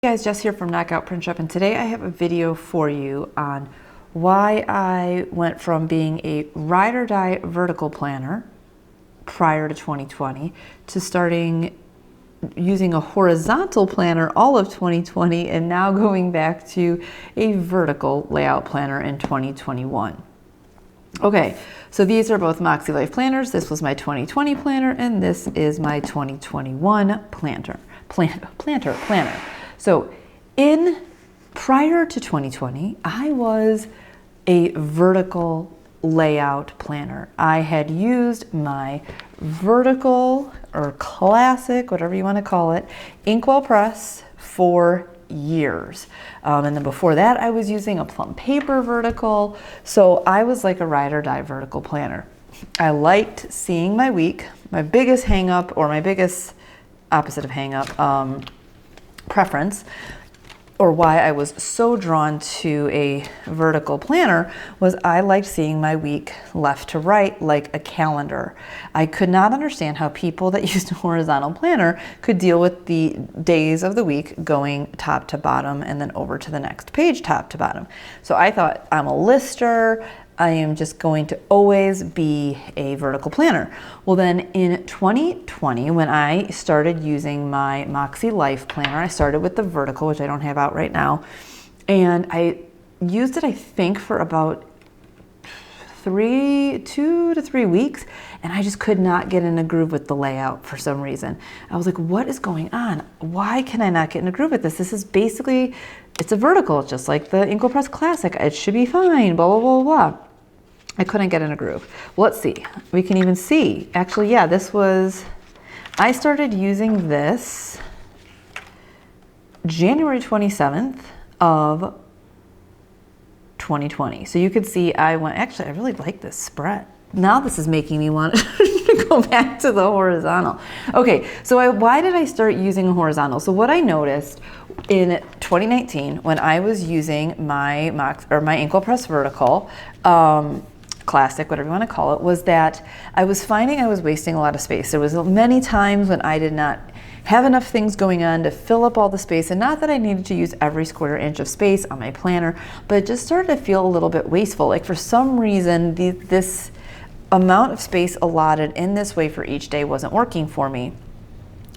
Hey guys, Jess here from Knockout Print Shop, and today I have a video for you on why I went from being a ride or die vertical planner prior to 2020 to starting using a horizontal planner all of 2020 and now going back to a vertical layout planner in 2021. Okay, so these are both Makse Life planners. This was my 2020 planner and this is my 2021 planner. So prior to 2020, I was a vertical layout planner. I had used my vertical or classic, whatever you want to call it, inkwell press for years. And then before that, I was using a plum paper vertical. So I was like a ride or die vertical planner. I liked seeing my week. My biggest hang up, or my biggest opposite of hang up, preference, or why I was so drawn to a vertical planner, was I liked seeing my week left to right like a calendar. I could not understand how people that used a horizontal planner could deal with the days of the week going top to bottom and then over to the next page top to bottom. So I thought, I'm a lister, I am just going to always be a vertical planner. Well, then in 2020, when I started using my Makse Life planner, I started with the vertical, which I don't have out right now. And I used it, I think, for about 2 to 3 weeks. And I just could not get in a groove with the layout for some reason. I was like, what is going on? Why can I not get in a groove with this? This is basically, it's a vertical. It's just like the Inkwell Press Classic. It should be fine, blah, blah, blah, blah. I couldn't get in a groove. Well, let's see. We can even see. Actually, yeah, I started using this January 27th of 2020. So you could see actually, I really like this spread. Now this is making me want to go back to the horizontal. Okay, so why did I start using a horizontal? So what I noticed in 2019 when I was using my Inkwell Press Vertical, Classic, whatever you want to call it, was that I was finding I was wasting a lot of space. There was many times when I did not have enough things going on to fill up all the space, and not that I needed to use every square inch of space on my planner, but it just started to feel a little bit wasteful. Like for some reason, this amount of space allotted in this way for each day wasn't working for me.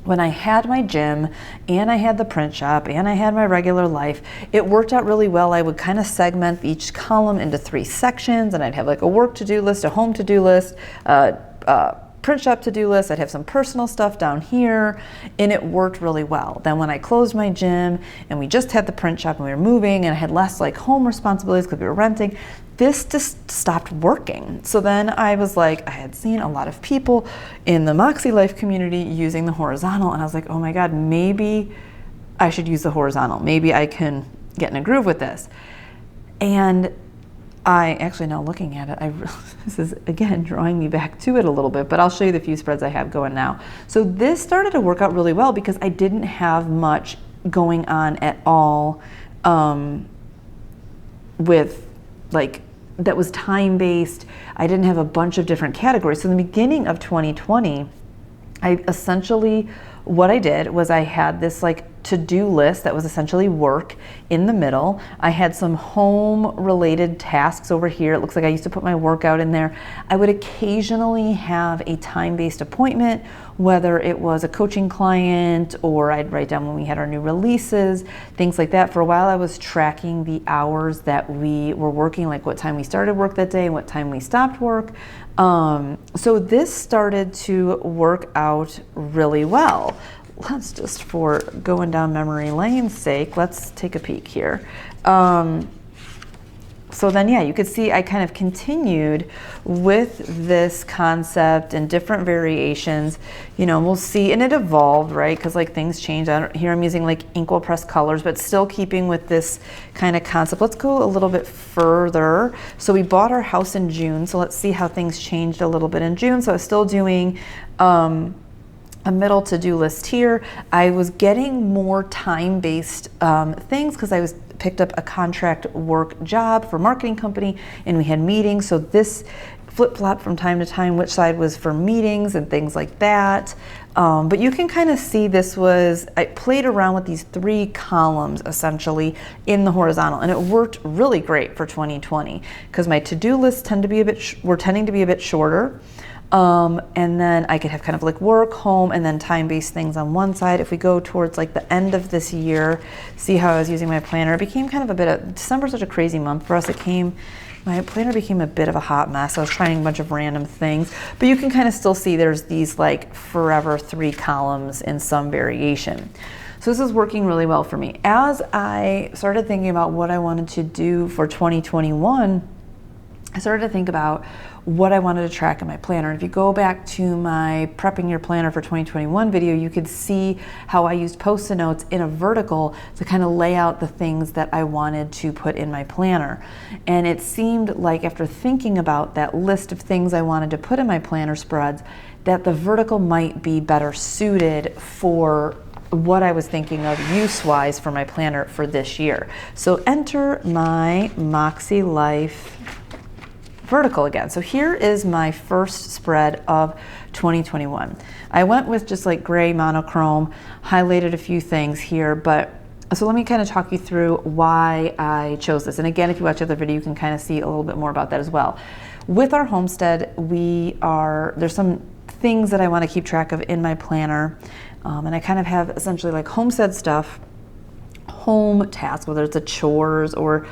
When I had my gym and I had the print shop and I had my regular life, it worked out really well. I would kind of segment each column into 3 sections, and I'd have like a work to-do list, a home to-do list, print shop to-do list. I'd have some personal stuff down here, and it worked really well. Then when I closed my gym and we just had the print shop and we were moving and I had less like home responsibilities because we were renting, this just stopped working. So then I was like, I had seen a lot of people in the Makse Life community using the horizontal, and I was like, oh my God, maybe I should use the horizontal. Maybe I can get in a groove with this. And I actually, now looking at it, this is again drawing me back to it a little bit, but I'll show you the few spreads I have going now. So this started to work out really well because I didn't have much going on at all with like, that was time-based. I didn't have a bunch of different categories. So in the beginning of 2020, what I did was I had this like to-do list that was essentially work in the middle. I had some home-related tasks over here. It looks like I used to put my workout in there. I would occasionally have a time-based appointment, whether it was a coaching client or I'd write down when we had our new releases, things like that. For a while, I was tracking the hours that we were working, like what time we started work that day and what time we stopped work. So this started to work out really well. Let's just, for going down memory lane's sake, let's take a peek here. So then, yeah, you could see I kind of continued with this concept and different variations. You know, we'll see, and it evolved, right? Because like things change. Here I'm using like Inkwell Press colors, but still keeping with this kind of concept. Let's go a little bit further. So we bought our house in June. So let's see how things changed a little bit in June. So I was still doing a middle to-do list here. I was getting more time-based things because I picked up a contract work job for a marketing company, and we had meetings. So this flip-flop from time to time, which side was for meetings and things like that. But you can kind of see I played around with these 3 columns essentially in the horizontal, and it worked really great for 2020 because my to-do lists were tending to be a bit shorter. And then I could have kind of like work, home, and then time-based things on one side. If we go towards like the end of this year, see how I was using my planner. It became kind of December's such a crazy month for us. My planner became a bit of a hot mess. I was trying a bunch of random things, but you can kind of still see there's these like forever 3 columns in some variation. So this is working really well for me. As I started thinking about what I wanted to do for 2021, I started to think about what I wanted to track in my planner. And if you go back to my Prepping Your Planner for 2021 video, you could see how I used Post-it notes in a vertical to kind of lay out the things that I wanted to put in my planner. And it seemed like after thinking about that list of things I wanted to put in my planner spreads, that the vertical might be better suited for what I was thinking of use-wise for my planner for this year. So enter my Makse Life Vertical again. So here is my first spread of 2021. I went with just like gray monochrome, highlighted a few things here, so let me kind of talk you through why I chose this. And again, if you watch the other video, you can kind of see a little bit more about that as well. With our homestead, there's some things that I want to keep track of in my planner. And I kind of have essentially like homestead stuff, home tasks, whether it's a chores or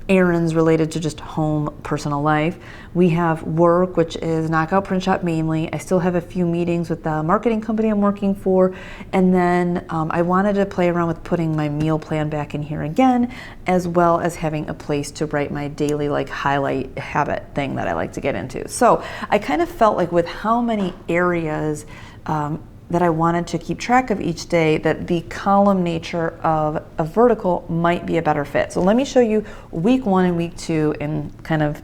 errands related to just home personal life. We have work, which is knockout print shop mainly. I still have a few meetings with the marketing company I'm working for. And then I wanted to play around with putting my meal plan back in here again, as well as having a place to write my daily like highlight habit thing that I like to get into. So I kind of felt like with how many areas that I wanted to keep track of each day, that the column nature of a vertical might be a better fit. So let me show you week 1 and week 2 and kind of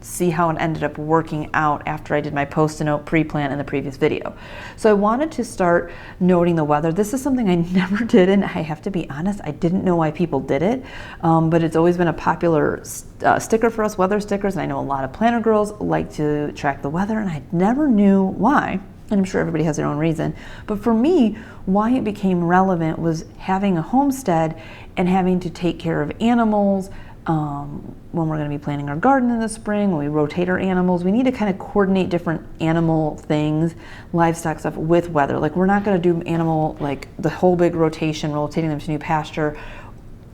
see how it ended up working out after I did my Post-it note pre-plan in the previous video. So I wanted to start noting the weather. This is something I never did, and I have to be honest, I didn't know why people did it, but it's always been a popular sticker for us, weather stickers, and I know a lot of planner girls like to track the weather, and I never knew why. And I'm sure everybody has their own reason. But for me, why it became relevant was having a homestead and having to take care of animals. When we're going to be planting our garden in the spring, when we rotate our animals, we need to kind of coordinate different animal things, livestock stuff with weather. Like we're not going to do animal, like the whole big rotation, rotating them to new pasture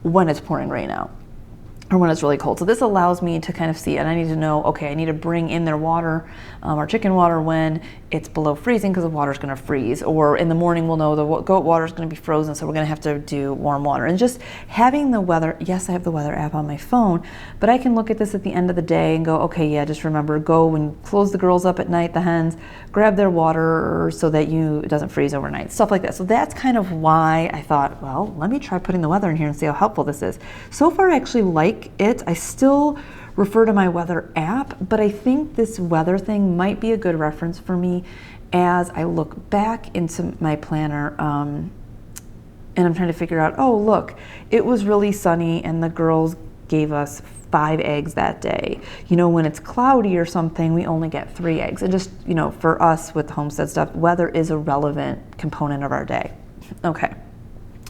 when it's pouring rain out, or when it's really cold. So this allows me to kind of see, and I need to know, okay, I need to bring in their water, our chicken water, when it's below freezing because the water's going to freeze. Or in the morning we'll know the goat water is going to be frozen, so we're going to have to do warm water. And just having the weather, yes, I have the weather app on my phone, but I can look at this at the end of the day and go, okay, yeah, just remember, go and close the girls up at night, the hens, grab their water so that it doesn't freeze overnight, stuff like that. So that's kind of why I thought, well, let me try putting the weather in here and see how helpful this is. So far I actually like it. I still refer to my weather app, but I think this weather thing might be a good reference for me as I look back into my planner, and I'm trying to figure out, oh look, it was really sunny and the girls gave us 5 eggs that day. When it's cloudy or something, we only get 3 eggs. And just, for us with homestead stuff, weather is a relevant component of our day. Okay,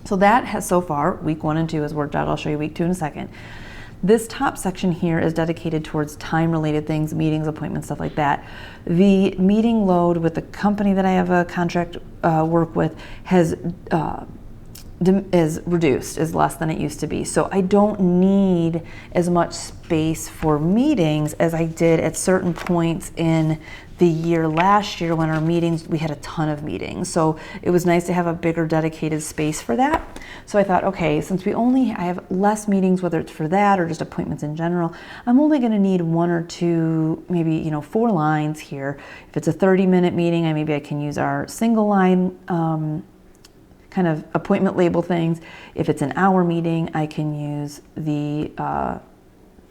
so that has so far, week 1 and 2 has worked out. I'll show you week 2 in a second. This top section here is dedicated towards time-related things, meetings, appointments, stuff like that. The meeting load with the company that I have a contract work with is reduced, is less than it used to be. So I don't need as much space for meetings as I did at certain points in the year last year when our meetings, we had a ton of meetings. So it was nice to have a bigger dedicated space for that. So I thought, okay, since I have less meetings, whether it's for that or just appointments in general, I'm only gonna need 1 or 2, maybe 4 lines here. If it's a 30-minute meeting, maybe I can use our single line kind of appointment label things. If it's an hour meeting, I can use the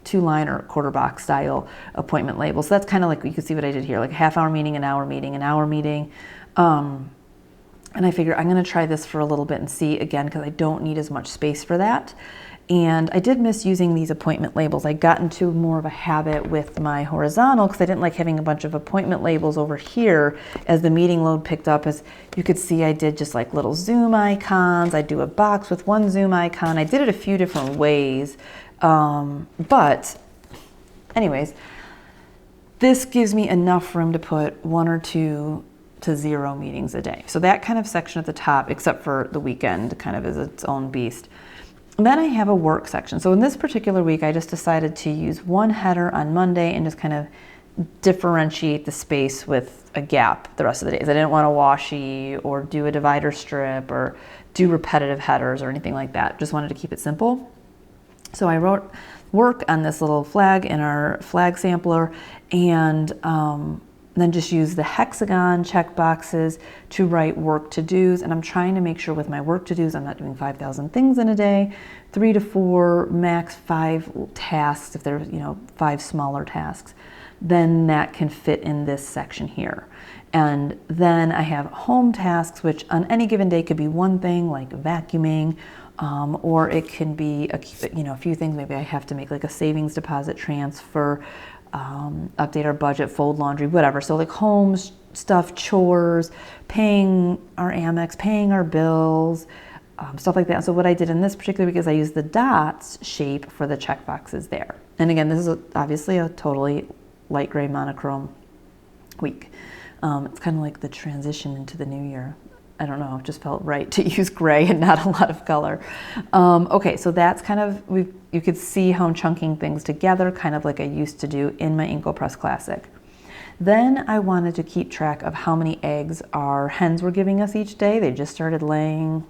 2-line or quarter box style appointment label. So that's kind of like, you can see what I did here, like a half-hour meeting, an hour meeting, an hour meeting. And I figure I'm going to try this for a little bit and see again, because I don't need as much space for that. And I did miss using these appointment labels. I got into more of a habit with my horizontal because I didn't like having a bunch of appointment labels over here as the meeting load picked up. As you could see, I did just like little Zoom icons. I do a box with one Zoom icon. I did it a few different ways. But anyways, this gives me enough room to put 1 or 2 to 0 meetings a day. So that kind of section at the top, except for the weekend, kind of is its own beast. And then I have a work section. So in this particular week, I just decided to use one header on Monday and just kind of differentiate the space with a gap the rest of the days. I didn't want to washi or do a divider strip or do repetitive headers or anything like that. Just wanted to keep it simple. So I wrote work on this little flag in our flag sampler, and then just use the hexagon check boxes to write work to-dos. And I'm trying to make sure with my work to-dos, I'm not doing 5,000 things in a day, 3 to 4, max 5 tasks. If there's, 5 smaller tasks, then that can fit in this section here. And then I have home tasks, which on any given day could be one thing like vacuuming, or it can be a few things. Maybe I have to make like a savings deposit transfer, update our budget, fold laundry, whatever. So like home stuff, chores, paying our Amex, paying our bills, stuff like that. So what I did in this particular week is I used the dots shape for the check boxes there. And again, this is obviously a totally light gray monochrome week. It's kind of like the transition into the new year. I don't know, it just felt right to use gray and not a lot of color. Okay, so that's kind of, you could see how I'm chunking things together, kind of like I used to do in my Ink Press Classic. Then I wanted to keep track of how many eggs our hens were giving us each day. They just started laying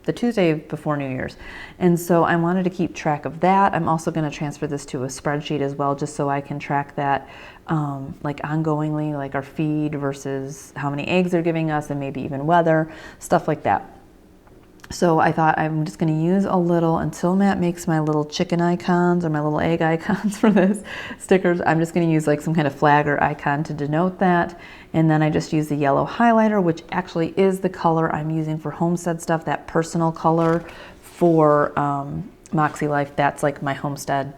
the Tuesday before New Year's. And so I wanted to keep track of that. I'm also going to transfer this to a spreadsheet as well, just so I can track that like ongoingly, like our feed versus how many eggs they're giving us, and maybe even weather, stuff like that. So I thought I'm just going to use a little, until Matt makes my little chicken icons or my little egg icons for this stickers, I'm just going to use like some kind of flag or icon to denote that. And then I just use the yellow highlighter, which actually is the color I'm using for homestead stuff, that personal color for Makse Life. That's like my homestead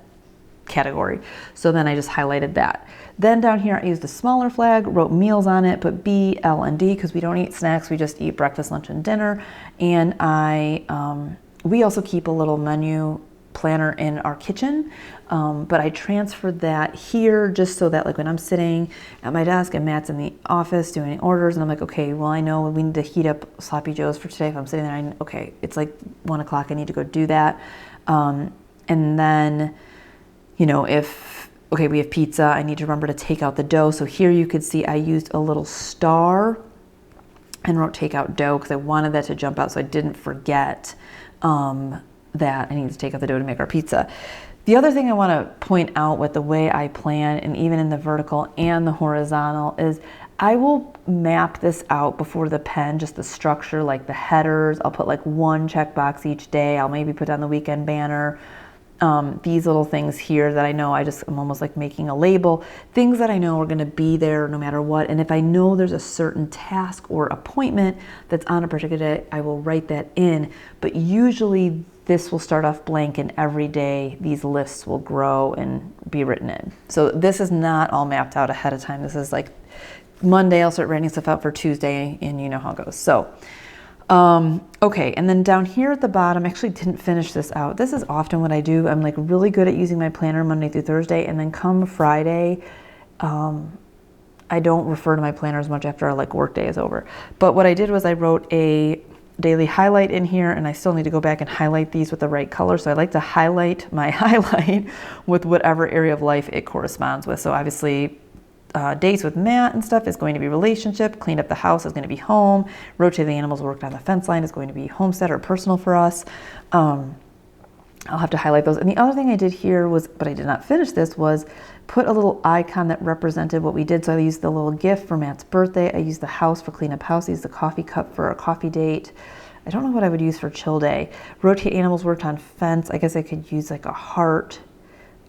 category. So then I just highlighted that. Then down here I used a smaller flag, wrote meals on it, put B, L, and D, because we don't eat snacks, we just eat breakfast, lunch, and dinner. And we also keep a little menu planner in our kitchen, but I transferred that here just so that like when I'm sitting at my desk and Matt's in the office doing orders, and I'm like, okay, well, I know we need to heat up Sloppy Joes for today. If I'm sitting there, okay, it's like 1 o'clock, I need to go do that. And then, if we have pizza, I need to remember to take out the dough. So here you could see I used a little star and wrote take out dough because I wanted that to jump out so I didn't forget that I need to take out the dough to make our pizza. The other thing I want to point out with the way I plan, and even in the vertical and the horizontal, is I will map this out before the pen, just the structure, like the headers. I'll put like 1 checkbox each day. I'll maybe put down the weekend banner. These little things here that I know I'm almost like making a label, things that I know are going to be there no matter what. And if I know there's a certain task or appointment that's on a particular day, I will write that in. But usually this will start off blank, and every day these lists will grow and be written in. So this is not all mapped out ahead of time. This is like Monday, I'll start writing stuff out for Tuesday, and you know how it goes. So okay, and then down here at the bottom, I actually didn't finish this out. This is often what I do. I'm like really good at using my planner Monday through Thursday, and then come Friday, I don't refer to my planner as much after our like work day is over. But what I did was I wrote a daily highlight in here, and I still need to go back and highlight these with the right color. So I like to highlight my highlight with whatever area of life it corresponds with. So obviously, dates with Matt and stuff is going to be relationship, cleaned up the house is going to be home, rotate the animals, worked on the fence line is going to be homestead or personal for us. I'll have to highlight those. And the other thing I did here was, but I did not finish this, was put a little icon that represented what we did. So I used the little gift for Matt's birthday. I used the house for clean up house. I used the coffee cup for a coffee date. I don't know what I would use for chill day. Rotate animals, worked on fence. I guess I could use like a heart.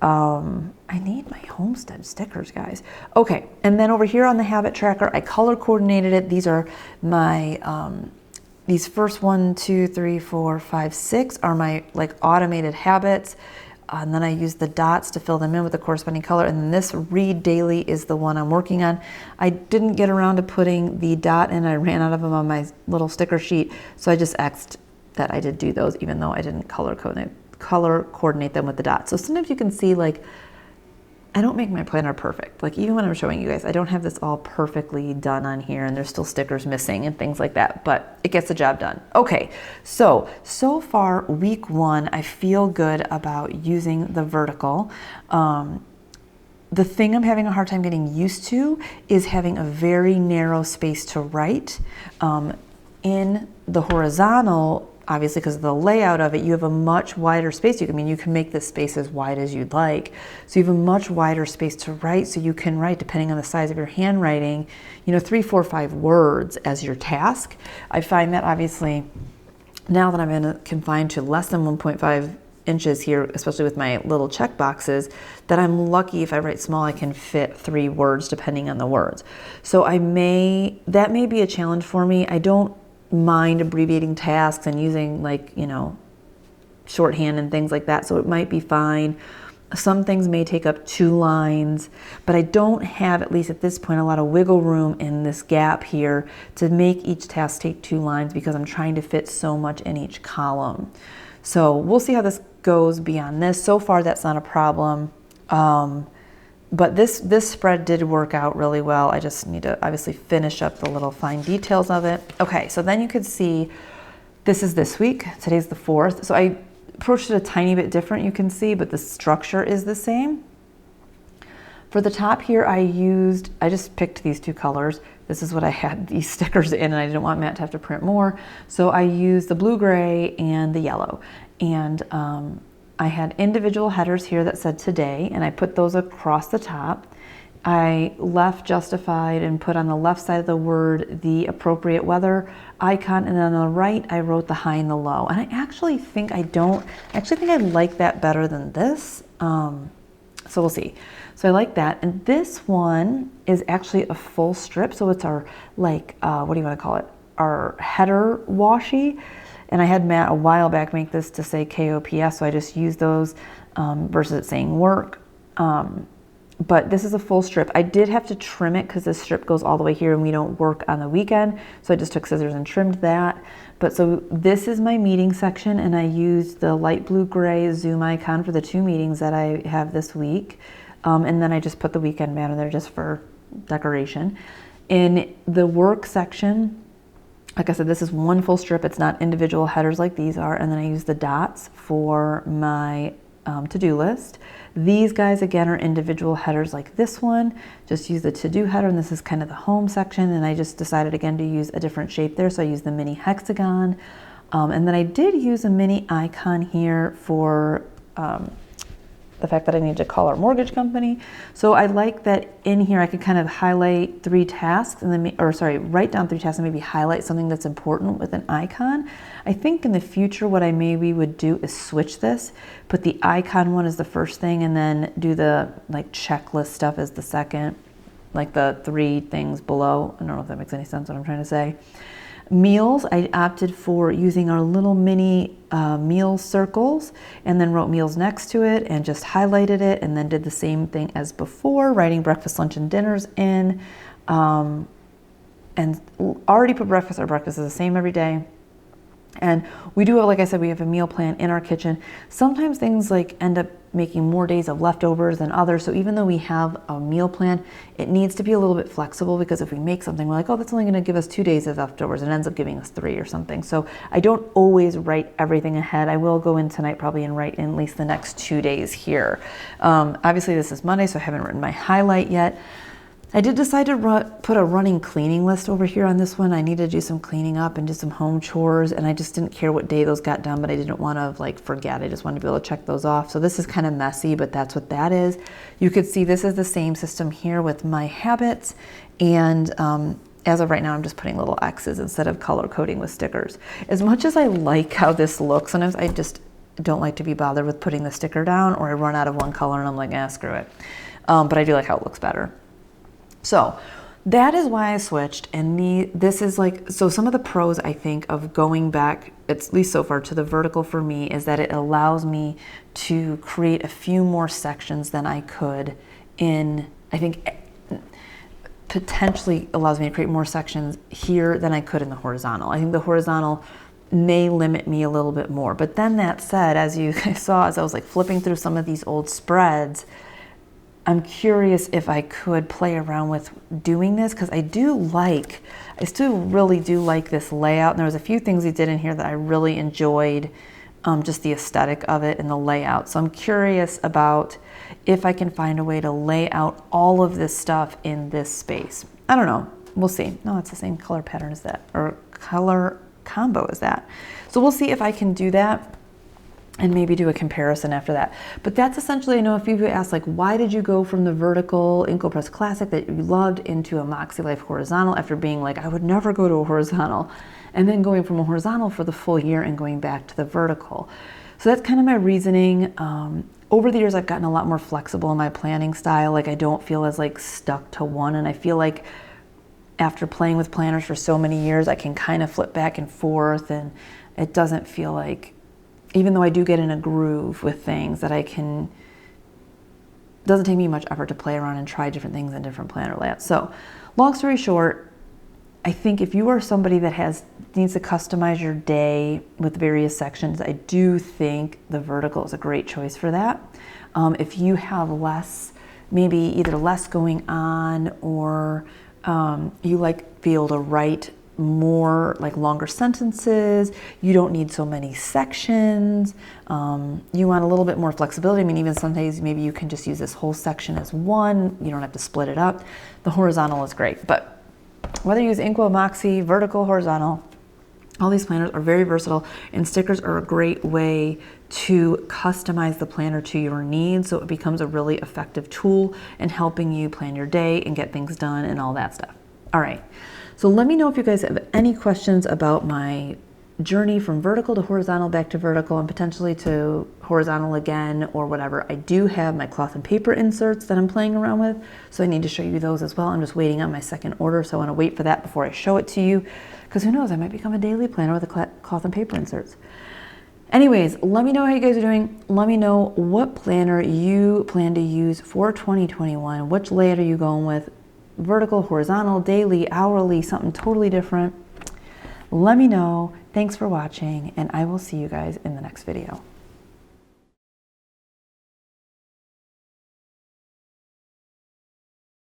I need my homestead stickers, guys. Okay, and then over here on the habit tracker, I color coordinated it. These are my, these first 1, 2, 3, 4, 5, 6 are my like automated habits. And then I use the dots to fill them in with the corresponding color. And then this read daily is the one I'm working on. I didn't get around to putting the dot in. I ran out of them on my little sticker sheet. So I just X'd that I did do those, even though I didn't color coordinate them with the dots. So sometimes you can see, like, I don't make my planner perfect. Like, even when I'm showing you guys, I don't have this all perfectly done on here, and there's still stickers missing and things like that, but it gets the job done. Okay, so far, week 1, I feel good about using the vertical. The thing I'm having a hard time getting used to is having a very narrow space to write. In the horizontal, obviously, because of the layout of it, you have a much wider space. You can make this space as wide as you'd like. So you have a much wider space to write. So you can write, depending on the size of your handwriting, 3, 4, 5 words as your task. I find that obviously now that I'm confined to less than 1.5 inches here, especially with my little check boxes, that I'm lucky if I write small, I can fit 3 words depending on the words. So that may be a challenge for me. I don't mind abbreviating tasks and using shorthand and things like that, so it might be fine. Some things may take up 2 lines, but I don't have, at least at this point, a lot of wiggle room in this gap here to make each task take 2 lines because I'm trying to fit so much in each column. So we'll see how this goes beyond this. So far, that's not a problem. But this spread did work out really well. I just need to obviously finish up the little fine details of it. Okay, so then you could see this is this week. Today's the 4th. So I approached it a tiny bit different, you can see, but the structure is the same. For the top here, I just picked these 2 colors. This is what I had these stickers in, and I didn't want Matt to have to print more. So I used the blue-gray and the yellow. And I had individual headers here that said today, and I put those across the top. I left justified and put on the left side of the word the appropriate weather icon, and then on the right I wrote the high and the low. And I actually think I like that better than this. So we'll see. So I like that. And this one is actually a full strip, so it's our what do you want to call it? Our header washi. And I had Matt a while back make this to say KOPS, so I just used those versus it saying work. But this is a full strip. I did have to trim it because this strip goes all the way here and we don't work on the weekend. So I just took scissors and trimmed that. But so this is my meeting section, and I used the light blue-gray Zoom icon for the 2 meetings that I have this week. And then I just put the weekend banner there just for decoration. In the work section, like I said, this is one full strip. It's not individual headers like these are. And then I use the dots for my to-do list. These guys, again, are individual headers like this one. Just use the to-do header, and this is kind of the home section. And I just decided, again, to use a different shape there. So I used the mini hexagon. And then I did use a mini icon here for the fact that I need to call our mortgage company. So I like that in here I could kind of highlight 3 tasks and then, write down 3 tasks and maybe highlight something that's important with an icon. I think in the future what I maybe would do is switch this, put the icon one as the first thing and then do the checklist stuff as the second, like the 3 things below. I don't know if that makes any sense what I'm trying to say. Meals, I opted for using our little mini meal circles and then wrote meals next to it and just highlighted it and then did the same thing as before, writing breakfast, lunch, and dinners in. And already put breakfast. Our breakfast is the same every day. And we do have, like I said, we have a meal plan in our kitchen. Sometimes things end up making more days of leftovers than others. So even though we have a meal plan, it needs to be a little bit flexible because if we make something, we're like, oh, that's only going to give us 2 days of leftovers. It ends up giving us 3 or something. So I don't always write everything ahead. I will go in tonight probably and write in at least the next 2 days here. Obviously this is Monday, so I haven't written my highlight yet. I did decide to put a running cleaning list over here on this one. I needed to do some cleaning up and do some home chores, and I just didn't care what day those got done, but I didn't want to forget. I just wanted to be able to check those off. So this is kind of messy, but that's what that is. You could see this is the same system here with my habits, and as of right now, I'm just putting little X's instead of color coding with stickers. As much as I like how this looks, sometimes don't like to be bothered with putting the sticker down, or I run out of one color and I'm like, screw it. But I do like how it looks better. So that is why I switched. And this is like, so some of the pros I think of going back, at least so far, to the vertical for me is that it allows me to create a few more sections than I could in, I think, potentially allows me to create more sections here than I could in the horizontal. I think the horizontal may limit me a little bit more. But then that said, as you guys saw, as I was like flipping through some of these old spreads, I'm curious if I could play around with doing this, because I still really do like this layout. And there was a few things he did in here that I really enjoyed, just the aesthetic of it and the layout. So I'm curious about if I can find a way to lay out all of this stuff in this space. I don't know. We'll see. No, it's the same color pattern as that, or color combo as that. So we'll see if I can do that and maybe do a comparison after that. But that's essentially, I know a few of you asked, like, why did you go from the vertical IncoPress Classic that you loved into a Makse Life horizontal after being like, I would never go to a horizontal, and then going from a horizontal for the full year and going back to the vertical. So that's kind of my reasoning. Over the years, I've gotten a lot more flexible in my planning style. Like, I don't feel as like stuck to one, and I feel like after playing with planners for so many years, I can kind of flip back and forth, and it doesn't feel like, even though I do get in a groove with things, that doesn't take me much effort to play around and try different things in different planner layouts. So long story short, I think if you are somebody that needs to customize your day with various sections, I do think the vertical is a great choice for that. If you have maybe either less going on, or you like to be able to write more, like longer sentences, you don't need so many sections, you want a little bit more flexibility. I mean, even some days maybe you can just use this whole section as one, you don't have to split it up. The horizontal is great, but whether you use Inkwell, Makse, vertical, horizontal, all these planners are very versatile, and stickers are a great way to customize the planner to your needs, so it becomes a really effective tool in helping you plan your day and get things done and all that stuff. All right, so let me know if you guys have any questions about my journey from vertical to horizontal, back to vertical, and potentially to horizontal again, or whatever. I do have my cloth and paper inserts that I'm playing around with, so I need to show you those as well. I'm just waiting on my second order, so I want to wait for that before I show it to you, because who knows, I might become a daily planner with the cloth and paper inserts. Anyways, let me know how you guys are doing. Let me know what planner you plan to use for 2021. Which layout are you going with? Vertical, horizontal, daily, hourly, something totally different. Let me know. Thanks for watching, and I will see you guys in the next video.